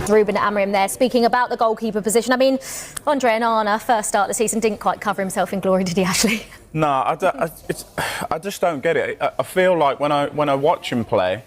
with Ruben Amorim there, speaking about the goalkeeper position. I mean, Andre Onana, first start of the season, didn't quite cover himself in glory, did he, Ashley? No, I just don't get it. I feel like when I watch him play,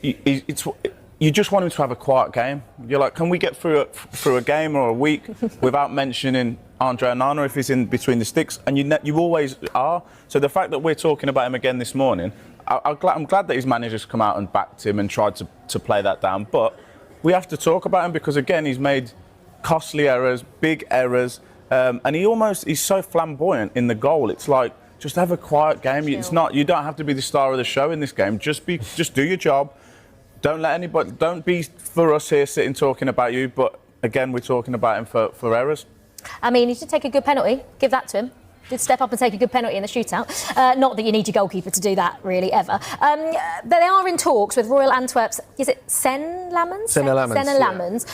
you just want him to have a quiet game. You're like, can we get through a game or a week without mentioning Andre Onana if he's in between the sticks? And you always are. So the fact that we're talking about him again this morning, I'm glad that his manager's come out and backed him and tried to play that down. But we have to talk about him because, again, he's made costly errors, big errors, and he's so flamboyant in the goal. It's like, just have a quiet game. You don't have to be the star of the show in this game. Just do your job. Don't be for us here sitting talking about you. But again, we're talking about him for errors. I mean, he did take a good penalty. Give that to him. Did step up and take a good penalty in the shootout. Not that you need your goalkeeper to do that, really, ever. They are in talks with Royal Antwerp's, is it Senna Lammens?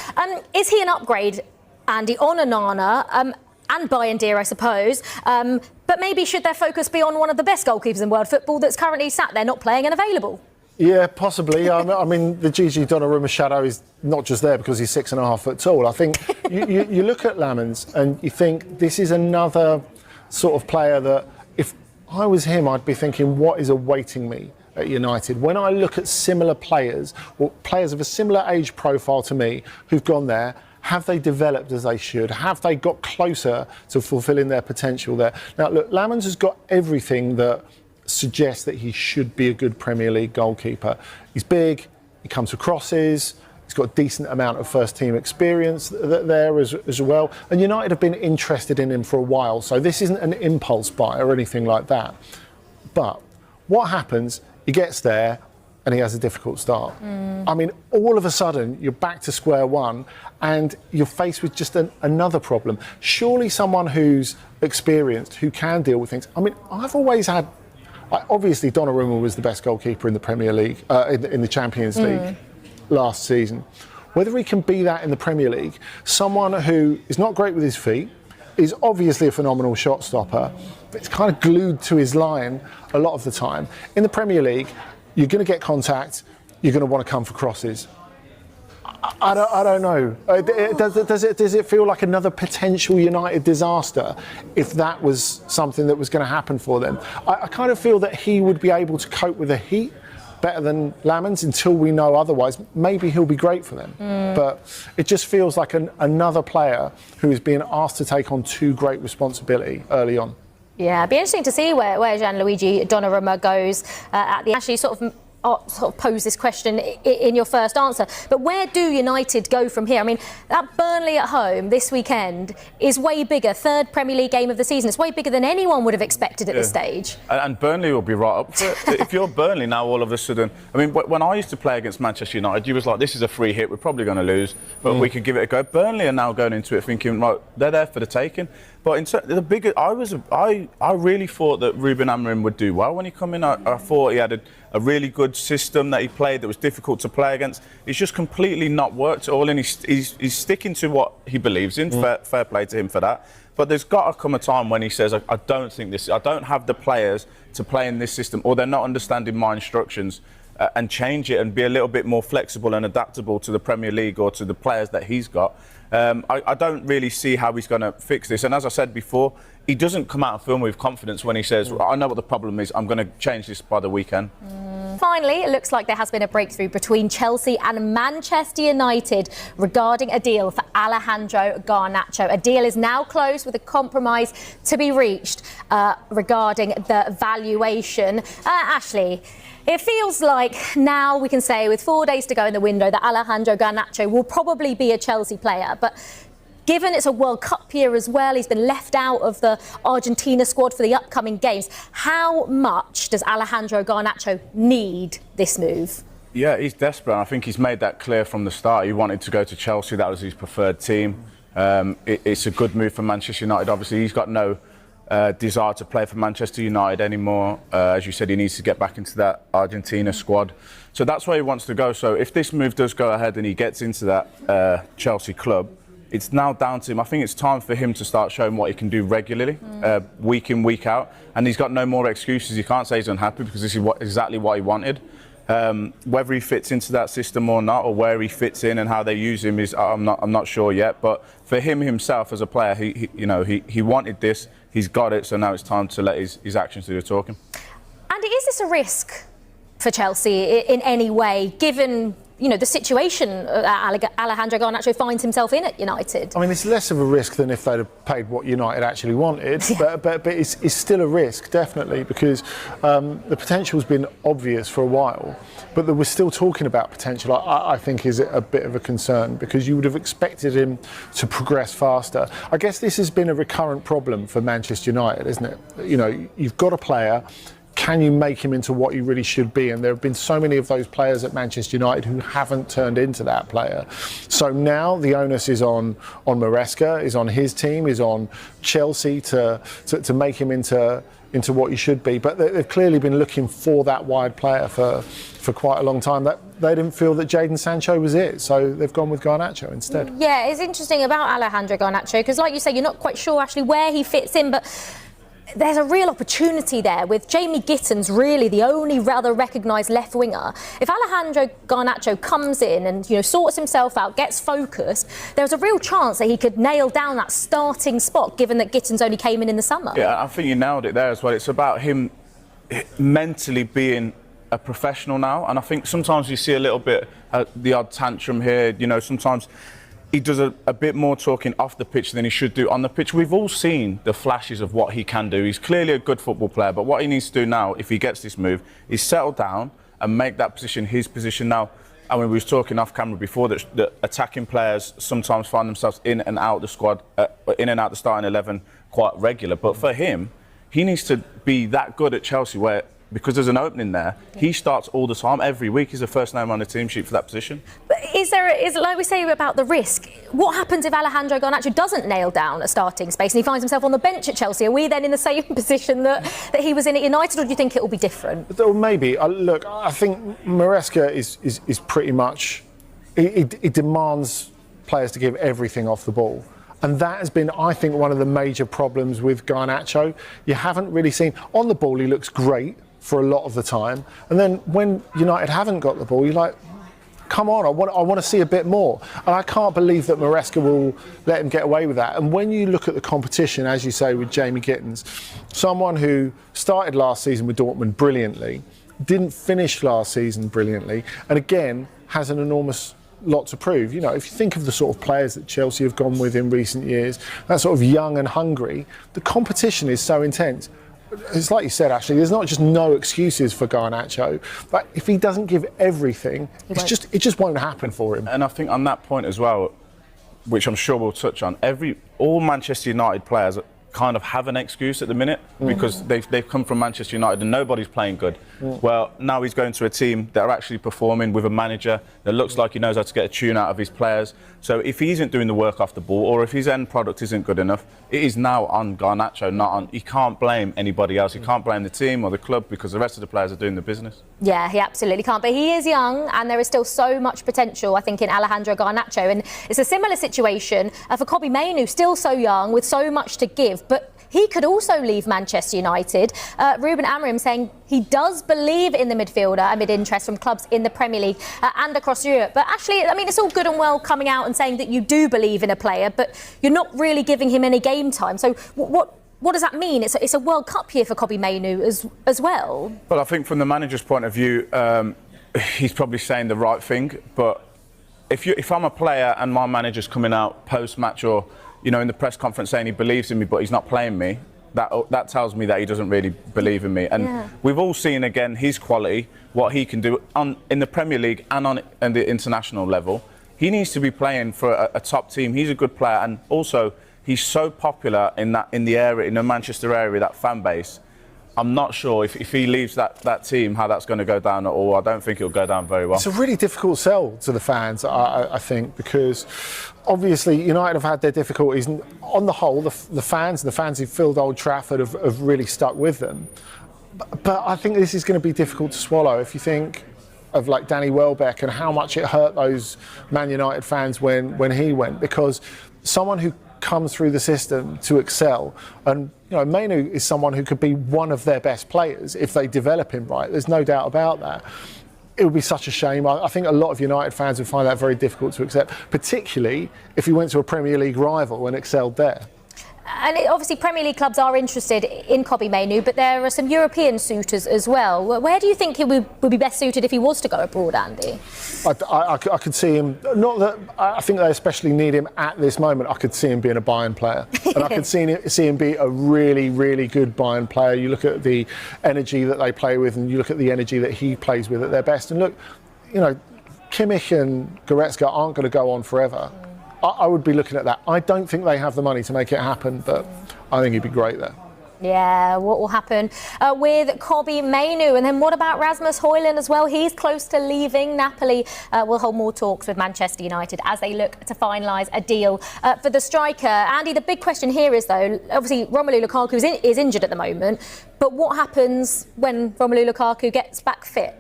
Is he an upgrade, Andy, on Onana and Bayern Deer, I suppose? But maybe should their focus be on one of the best goalkeepers in world football that's currently sat there not playing and available? Yeah, possibly. I mean, the Gigi Donnarumma shadow is not just there because he's 6.5 foot tall. I think you look at Lammens and you think this is another sort of player that if I was him, I'd be thinking, what is awaiting me at United? When I look at similar players, or players of a similar age profile to me who've gone there, have they developed as they should? Have they got closer to fulfilling their potential there? Now, look, Lammens has got everything that suggests that he should be a good Premier League goalkeeper. He's big, he comes for crosses, he's got a decent amount of first-team experience there as well. And United have been interested in him for a while, so this isn't an impulse buy or anything like that. But what happens, he gets there and he has a difficult start. I mean, all of a sudden, you're back to square one and you're faced with just another problem. Surely someone who's experienced, who can deal with things. I mean, I've always had... Obviously, Donnarumma was the best goalkeeper in the Premier League, in the Champions League last season. Whether he can be that in the Premier League, someone who is not great with his feet, is obviously a phenomenal shot stopper, but it's kind of glued to his line a lot of the time. In the Premier League, you're going to get contact, you're going to want to come for crosses. I don't know. Does it feel like another potential United disaster if that was something that was going to happen for them? I kind of feel that he would be able to cope with the heat better than Lammens until we know otherwise. Maybe he'll be great for them. But it just feels like another player who is being asked to take on too great responsibility early on. Yeah, it'd be interesting to see where Gianluigi Donnarumma goes at the actually sort of pose this question in your first answer. But where do United go from here? I mean, that Burnley at home this weekend is way bigger. Third Premier League game of the season. It's way bigger than anyone would have expected at this stage. And Burnley will be right up for it. If you're Burnley now, all of a sudden... I mean, when I used to play against Manchester United, you was like, this is a free hit, we're probably going to lose, but we could give it a go. Burnley are now going into it thinking, right, they're there for the taking. But the bigger, I really thought that Ruben Amorim would do well when he come in. I thought he had a really good system that he played that was difficult to play against. It's just completely not worked at all, and he's sticking to what he believes in. Fair play to him for that. But there's got to come a time when he says, I don't have the players to play in this system, or they're not understanding my instructions, and change it and be a little bit more flexible and adaptable to the Premier League or to the players that he's got. I don't really see how he's going to fix this. And as I said before, he doesn't come out and film with confidence when he says, I know what the problem is, I'm going to change this by the weekend. Finally, it looks like there has been a breakthrough between Chelsea and Manchester United regarding a deal for Alejandro Garnacho. A deal is now closed with a compromise to be reached regarding the valuation. Ashley, it feels like now we can say with 4 days to go in the window that Alejandro Garnacho will probably be a Chelsea player. But given it's a World Cup year as well, he's been left out of the Argentina squad for the upcoming games. How much does Alejandro Garnacho need this move? Yeah, he's desperate. I think he's made that clear from the start. He wanted to go to Chelsea. That was his preferred team. It's a good move for Manchester United. Obviously, he's got no desire to play for Manchester United anymore. As you said, he needs to get back into that Argentina squad. So that's where he wants to go. So if this move does go ahead and he gets into that Chelsea club, it's now down to him. I think it's time for him to start showing what he can do regularly, week in, week out. And he's got no more excuses. He can't say he's unhappy because this is exactly what he wanted. Whether he fits into that system or not, or where he fits in and how they use him, is I'm not sure yet. But for him himself as a player, he wanted this, he's got it, so now it's time to let his actions do the talking. Andy, is this a risk for Chelsea in any way, given the situation Alejandro Garnacho finds himself in at United? I mean, it's less of a risk than if they'd have paid what United actually wanted, but it's still a risk, definitely, because the potential's been obvious for a while, but that we're still talking about potential, I think is a bit of a concern, because you would have expected him to progress faster. I guess this has been a recurrent problem for Manchester United, isn't it? You've got a player. Can you make him into what he really should be? And there have been so many of those players at Manchester United who haven't turned into that player. So now the onus is on Maresca, is on his team, is on Chelsea to make him into what he should be. But they've clearly been looking for that wide player for quite a long time. They didn't feel that Jadon Sancho was it, so they've gone with Garnacho instead. Yeah, it's interesting about Alejandro Garnacho, because like you say, you're not quite sure actually where he fits in, but there's a real opportunity there with Jamie Gittins, really the only rather recognised left winger. If Alejandro Garnacho comes in and sorts himself out, gets focused, there's a real chance that he could nail down that starting spot, given that Gittins only came in the summer. Yeah, I think you nailed it there as well. It's about him mentally being a professional now, and I think sometimes you see a little bit the odd tantrum here. Sometimes he does a bit more talking off the pitch than he should do on the pitch. We've all seen the flashes of what he can do. He's clearly a good football player, but what he needs to do now, if he gets this move, is settle down and make that position his position now. I mean, we was talking off camera before that attacking players sometimes find themselves in and out the squad, in and out the starting 11 quite regular. But for him, he needs to be that good at Chelsea where, because there's an opening there, he starts all the time. Every week he's the first name on the team sheet for that position. But is like we say about the risk, what happens if Alejandro Garnacho doesn't nail down a starting space and he finds himself on the bench at Chelsea? Are we then in the same position that he was in at United, or do you think it will be different? Well, maybe. Look, I think Maresca is pretty much... He demands players to give everything off the ball. And that has been, I think, one of the major problems with Garnacho. You haven't really seen... On the ball, he looks great for a lot of the time, and then when United haven't got the ball, you're like, come on, I want to see a bit more. And I can't believe that Maresca will let him get away with that. And when you look at the competition, as you say, with Jamie Gittins, someone who started last season with Dortmund brilliantly, didn't finish last season brilliantly, and again has an enormous lot to prove. If you think of the sort of players that Chelsea have gone with in recent years, that sort of young and hungry, the competition is so intense. It's like you said, actually, there's not just no excuses for Garnacho, but if he doesn't give everything, it just won't happen for him. And I think on that point as well, which I'm sure we'll touch on, all Manchester United players kind of have an excuse at the minute because they've come from Manchester United and nobody's playing good. Well, now he's going to a team that are actually performing with a manager that looks like he knows how to get a tune out of his players. So if he isn't doing the work off the ball, or if his end product isn't good enough, it is now on Garnacho, not on... He can't blame anybody else. He can't blame the team or the club because the rest of the players are doing the business. Yeah, he absolutely can't. But he is young and there is still so much potential, I think, in Alejandro Garnacho. And it's a similar situation for Kobbie Mainoo, still so young with so much to give. But he could also leave Manchester United. Ruben Amorim saying he does believe in the midfielder amid interest from clubs in the Premier League and across Europe. But actually, I mean, it's all good and well coming out and saying that you do believe in a player, but you're not really giving him any game time. So what does that mean? It's a World Cup year for Kobbie Mainoo as well. Well, I think from the manager's point of view, he's probably saying the right thing. But if I'm a player and my manager's coming out post-match or in the press conference saying he believes in me but he's not playing me, that tells me that he doesn't really believe in me. And we've all seen again his quality, what he can do in the Premier League and on the international level. He needs to be playing for a top team. He's a good player, and also he's so popular in the Manchester area, that fan base. I'm not sure if he leaves that team, how that's going to go down at all. I don't think it'll go down very well. It's a really difficult sell to the fans, I think, because obviously United have had their difficulties. And on the whole, the fans who filled Old Trafford have really stuck with them. But I think this is going to be difficult to swallow if you think of like Danny Welbeck and how much it hurt those Man United fans when he went, because someone who comes through the system to excel, and Mainoo is someone who could be one of their best players if they develop him right. There's no doubt about that. it would be such a shame. I think a lot of United fans would find that very difficult to accept, particularly if he went to a Premier League rival and excelled there. And obviously Premier League clubs are interested in Kobbie Mainoo, but there are some European suitors as well. Where do you think he would be best suited if he was to go abroad, Andy? I could see him, not that I think they especially need him at this moment, I could see him being a Bayern player. And I could see him be a really, really good Bayern player. You look at the energy that they play with and you look at the energy that he plays with at their best. And look, you know, Kimmich and Goretzka aren't going to go on forever. I would be looking at that. I don't think they have the money to make it happen, but I think he'd be great there. Yeah, what will happen with Kobbie Mainoo? And then what about Rasmus Højlund as well? He's close to leaving. Napoli will hold more talks with Manchester United as they look to finalise a deal for the striker. Andy, the big question here is, though, obviously Romelu Lukaku is injured at the moment, but what happens when Romelu Lukaku gets back fit?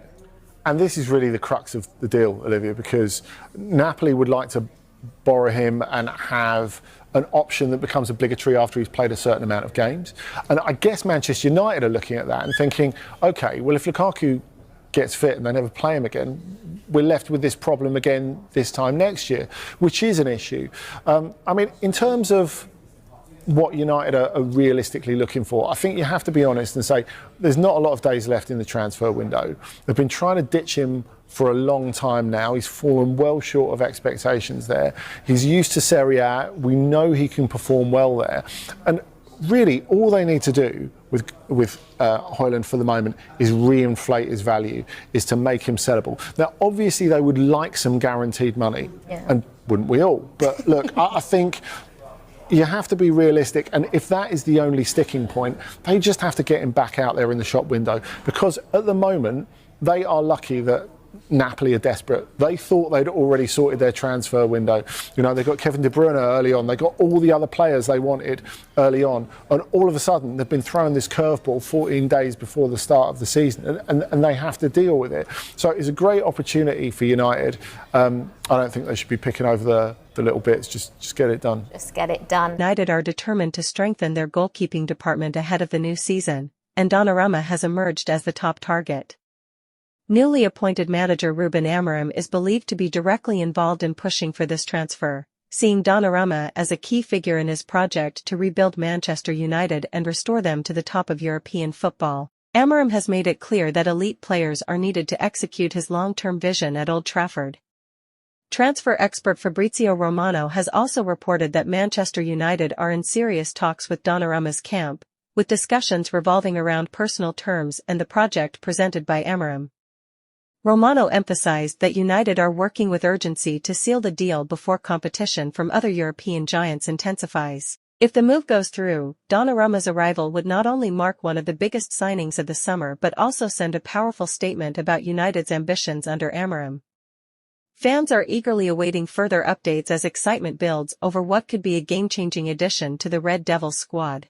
And this is really the crux of the deal, Olivia, because Napoli would like to borrow him and have an option that becomes obligatory after he's played a certain amount of games. And I guess Manchester United are looking at that and thinking, OK, well, if Lukaku gets fit and they never play him again, we're left with this problem again this time next year, which is an issue. I mean, in terms of what United are realistically looking for, I think you have to be honest and say there's not a lot of days left in the transfer window. They've been trying to ditch him for a long time now. He's fallen well short of expectations there. He's used to Serie A. We know he can perform well there. And really, all they need to do with Højlund for the moment is reinflate his value, is to make him sellable. Now, obviously, they would like some guaranteed money, and wouldn't we all? But look, I think you have to be realistic, and if that is the only sticking point, they just have to get him back out there in the shop window, because at the moment they are lucky that Napoli are desperate. They thought they'd already sorted their transfer window. You know, they got Kevin De Bruyne early on, they got all the other players they wanted early on, and all of a sudden they've been throwing this curveball 14 days before the start of the season, and they have to deal with it. So it's a great opportunity for United. I don't think they should be picking over the little bits. Just get it done. Just get it done. United are determined to strengthen their goalkeeping department ahead of the new season, and Donnarumma has emerged as the top target. Newly appointed manager Ruben Amorim is believed to be directly involved in pushing for this transfer, seeing Donnarumma as a key figure in his project to rebuild Manchester United and restore them to the top of European football. Amorim has made it clear that elite players are needed to execute his long-term vision at Old Trafford. Transfer expert Fabrizio Romano has also reported that Manchester United are in serious talks with Donnarumma's camp, with discussions revolving around personal terms and the project presented by Amorim. Romano emphasized that United are working with urgency to seal the deal before competition from other European giants intensifies. If the move goes through, Donnarumma's arrival would not only mark one of the biggest signings of the summer but also send a powerful statement about United's ambitions under Amorim. Fans are eagerly awaiting further updates as excitement builds over what could be a game-changing addition to the Red Devils squad.